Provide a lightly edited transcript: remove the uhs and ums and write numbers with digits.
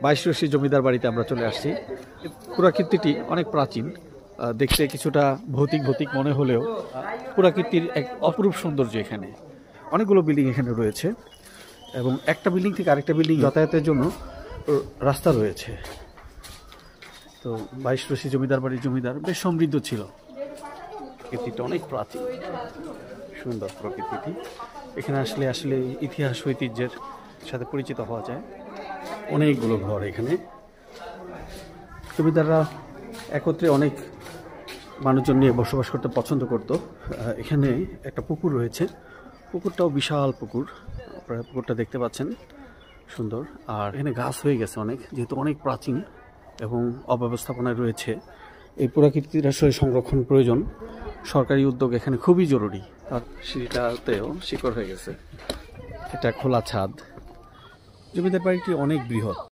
বাইশরশি জমিদার বাড়িতে আমরা চলে আসছি। পুরাকীর্তিটি অনেক প্রাচীন, দেখতে কিছুটা ভৌতিক ভৌতিক মনে হলেও পুরাকীর্তির এক অপরূপ সৌন্দর্য। এখানে অনেকগুলো বিল্ডিং এখানে রয়েছে এবং একটা বিল্ডিং থেকে আরেকটা বিল্ডিং যাতায়াতের জন্য রাস্তা রয়েছে। তো বাইশরশি জমিদার বাড়ির জমিদার বেশ সমৃদ্ধ ছিল। প্রকৃতিটা অনেক প্রাচীন, সুন্দর প্রকৃতিটি। এখানে আসলে আসলে ইতিহাস ঐতিহ্যের সাথে পরিচিত হওয়া যায়। অনেকগুলো ঘর এখানে। জমিদাররা একত্রে অনেক মানুষজন নিয়ে বসবাস করতে পছন্দ করত। এখানে একটা পুকুর রয়েছে, পুকুরটাও বিশাল পুকুর, আপনারা পুকুরটা দেখতে পাচ্ছেন, সুন্দর। আর এখানে গাছ হয়ে গেছে অনেক, যেহেতু অনেক প্রাচীন এবং অব্যবস্থাপনায় রয়েছে। এই পুরাকীর্তির আসলে সংরক্ষণ প্রয়োজন, সরকারি উদ্যোগ এখানে খুবই জরুরি। আর সিঁড়িটাতেও শিকড় হয়ে গেছে। এটা খোলা ছাদ। জমিদার বাড়িটি অনেক বৃহৎ।